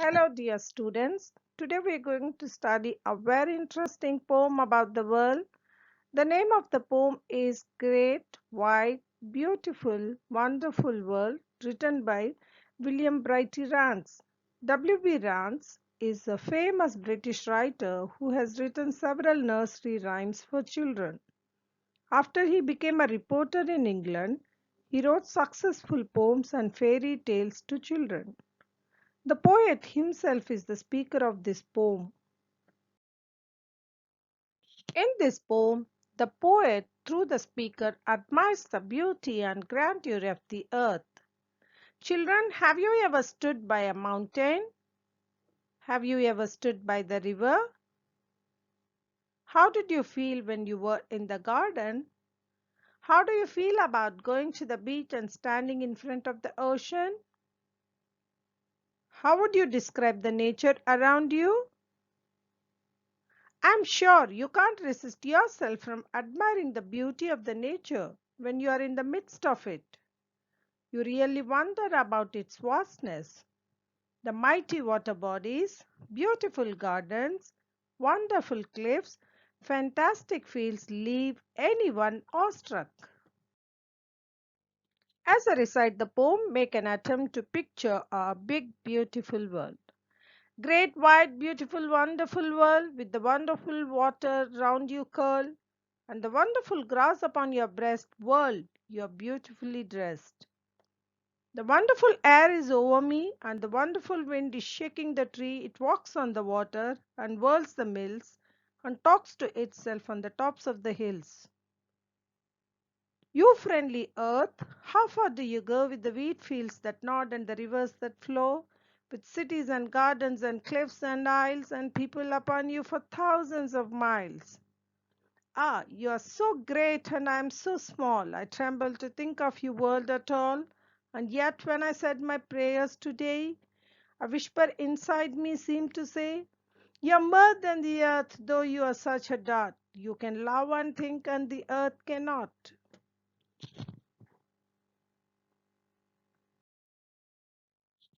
Hello, dear students. Today we are going to study a very interesting poem about the world. The name of the poem is Great, Wide, Beautiful, Wonderful World, written by W.B.Rands. W.B.Rands is a famous British writer who has written several nursery rhymes for children. After he became a reporter in England, he wrote successful poems and fairy tales to children. The poet himself is the speaker of this poem. In this poem, the poet, through the speaker, admires the beauty and grandeur of the earth. Children, have you ever stood by a mountain? Have you ever stood by the river? How did you feel when you were in the garden? How do you feel about going to the beach and standing in front of the ocean? How would you describe the nature around you? I'm sure you can't resist yourself from admiring the beauty of the nature when you are in the midst of it. You really wonder about its vastness, the mighty water bodies, beautiful gardens, wonderful cliffs, fantastic fields leave anyone awestruck. As I recite the poem, make an attempt to picture a big, beautiful world. Great, wide, beautiful, wonderful world with the wonderful water round you curl and the wonderful grass upon your breast. World, you are beautifully dressed. The wonderful air is over me, and the wonderful wind is shaking the tree. It walks on the water and whirls the mills and talks to itself on the tops of the hills. You friendly earth, how far do you go with the wheat fields that nod and the rivers that flow, with cities and gardens and cliffs and isles and people upon you for thousands of miles? Ah, you are so great and I am so small. I tremble to think of you, world at all. And yet, when I said my prayers today, a whisper inside me seemed to say, you're more than the earth, though you are such a dot. You can love and think, and the earth cannot.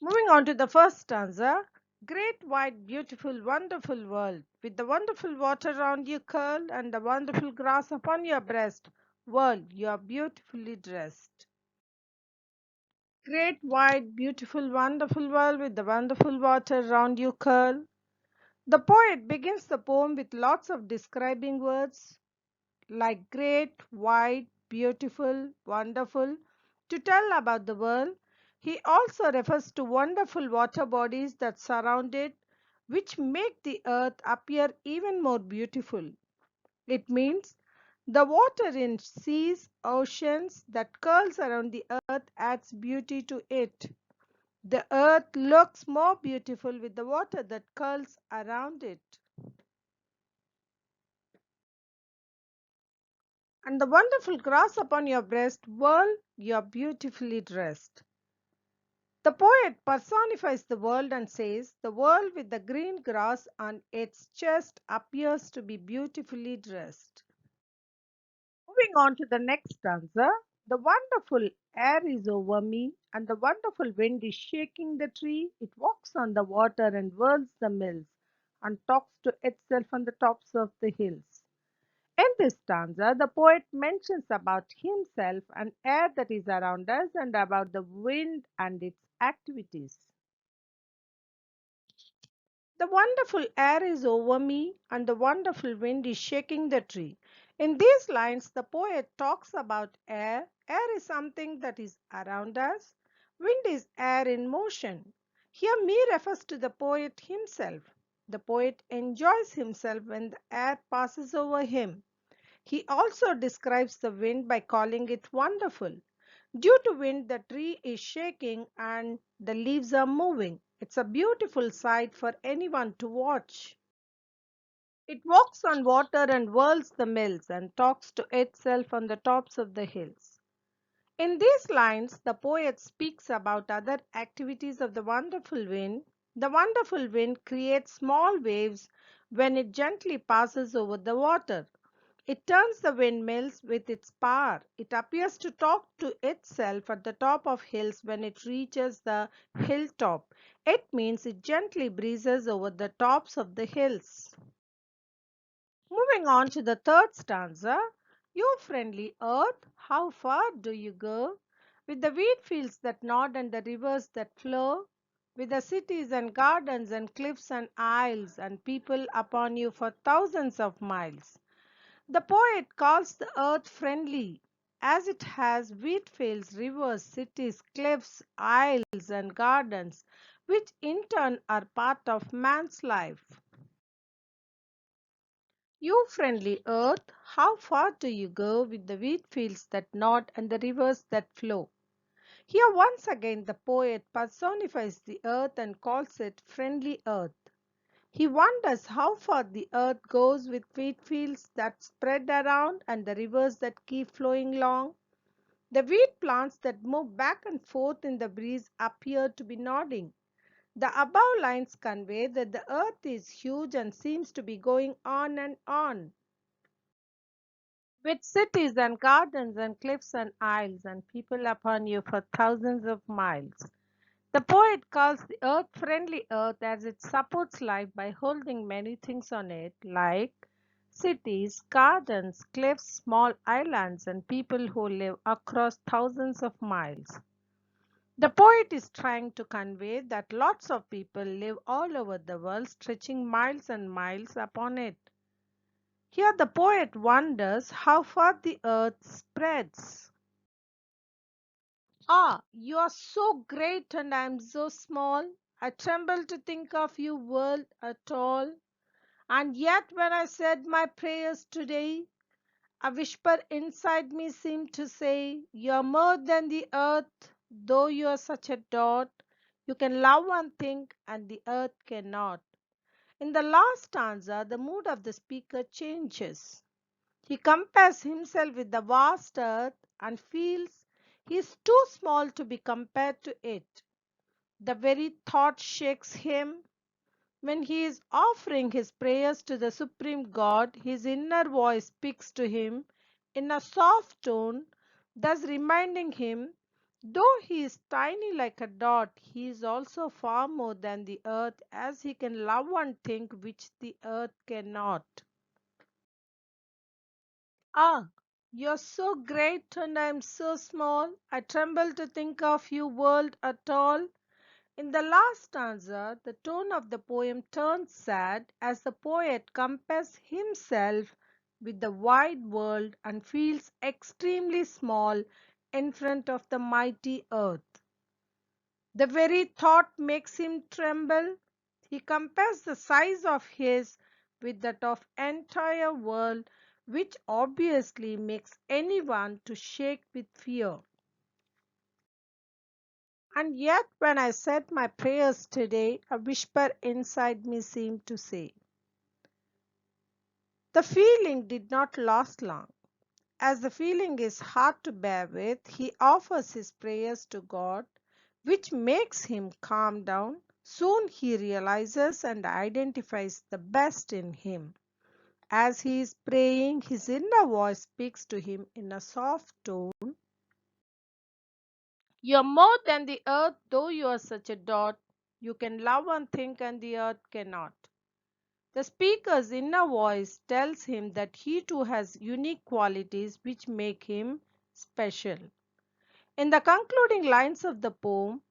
Moving on to the first stanza. Great, wide, beautiful, wonderful world, with the wonderful water round you curl and the wonderful grass upon your breast. World, you are beautifully dressed. Great, wide, beautiful, wonderful world with the wonderful water round you curl. The poet begins the poem with lots of describing words like great, wide, beautiful, wonderful to tell about the world. He also refers to wonderful water bodies that surround it, which make the earth appear even more beautiful. It means the water in seas, oceans that curls around the earth adds beauty to it. The earth looks more beautiful with the water that curls around it. And the wonderful grass upon your breast, world, you are beautifully dressed. The poet personifies the world and says, the world with the green grass on its chest appears to be beautifully dressed. Moving on to the next stanza, the wonderful air is over me, and the wonderful wind is shaking the tree. It walks on the water and whirls the mills, and talks to itself on the tops of the hills. In this stanza, the poet mentions about himself and air that is around us and about the wind and its activities. The wonderful air is over me and the wonderful wind is shaking the tree. In these lines, the poet talks about air. Air is something that is around us. Wind is air in motion. Here, me refers to the poet himself. The poet enjoys himself when the air passes over him. He also describes the wind by calling it wonderful. Due to wind, the tree is shaking and the leaves are moving. It's a beautiful sight for anyone to watch. It walks on water and whirls the mills and talks to itself on the tops of the hills. In these lines, the poet speaks about other activities of the wonderful wind. The wonderful wind creates small waves when it gently passes over the water. it turns the windmills with its power. It appears to talk to itself at the top of hills when it reaches the hilltop. It means it gently breezes over the tops of the hills. Moving on to the third stanza. You friendly earth, how far do you go? With the wheat fields that nod and the rivers that flow, with the cities and gardens and cliffs and isles and people upon you for thousands of miles. The poet calls the earth friendly, as it has wheat fields, rivers, cities, cliffs, isles, and gardens, which in turn are part of man's life. You friendly earth, how far do you go with the wheat fields that nod and the rivers that flow? Here once again the poet personifies the earth and calls it friendly earth. He wonders how far the earth goes with wheat fields that spread around and the rivers that keep flowing along. The wheat plants that move back and forth in the breeze appear to be nodding. The above lines convey that the earth is huge and seems to be going on and on, with cities and gardens and cliffs and isles and people upon you for thousands of miles. The poet calls the earth friendly earth as it supports life by holding many things on it, like cities, gardens, cliffs, small islands, and people who live across thousands of miles. The poet is trying to convey that lots of people live all over the world, stretching miles and miles upon it. Here the poet wonders how far the earth spreads. Ah, you are so great and I am so small. I tremble to think of you, world, at all. And yet, when I said my prayers today, a whisper inside me seemed to say, you are more than the earth, though you are such a dot. You can love and think, and the earth cannot. In the last stanza, the mood of the speaker changes. He compares himself with the vast earth and feels he is too small to be compared to it. The very thought shakes him. When he is offering his prayers to the Supreme God, his inner voice speaks to him in a soft tone, thus reminding him, though he is tiny like a dot, he is also far more than the earth, as he can love and think which the earth cannot. Ah, you're so great and I'm so small. I tremble to think of you, world, at all. In the last stanza, the tone of the poem turns sad as the poet compares himself with the wide world and feels extremely small in front of the mighty earth. The very thought makes him tremble. He compares the size of his with that of entire world, which obviously makes anyone to shake with fear. And yet, when I said my prayers today, a whisper inside me seemed to say. The feeling did not last long. As the feeling is hard to bear with, he offers his prayers to God, which makes him calm down. Soon he realizes and identifies the best in him. As he is praying, his inner voice speaks to him in a soft tone. You are more than the earth, though you are such a dot. You can love and think, and the earth cannot. The speaker's inner voice tells him that he too has unique qualities which make him special. In the concluding lines of the poem,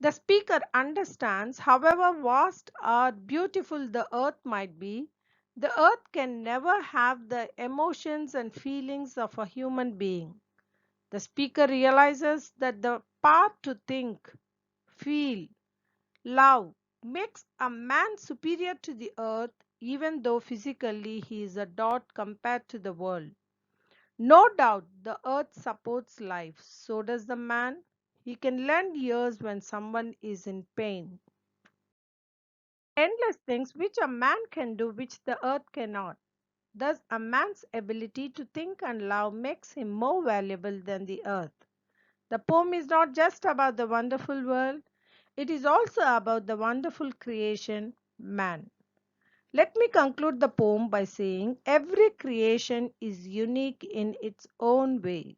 the speaker understands, however vast or beautiful the earth might be, the earth can never have the emotions and feelings of a human being. The speaker realizes that the power to think, feel, love makes a man superior to the earth, even though physically he is a dot compared to the world. No doubt the earth supports life, so does the man. He can lend ears when someone is in pain. Endless things which a man can do which the earth cannot. Thus, a man's ability to think and love makes him more valuable than the earth. The poem is not just about the wonderful world, it is also about the wonderful creation, man. Let me conclude the poem by saying every creation is unique in its own way.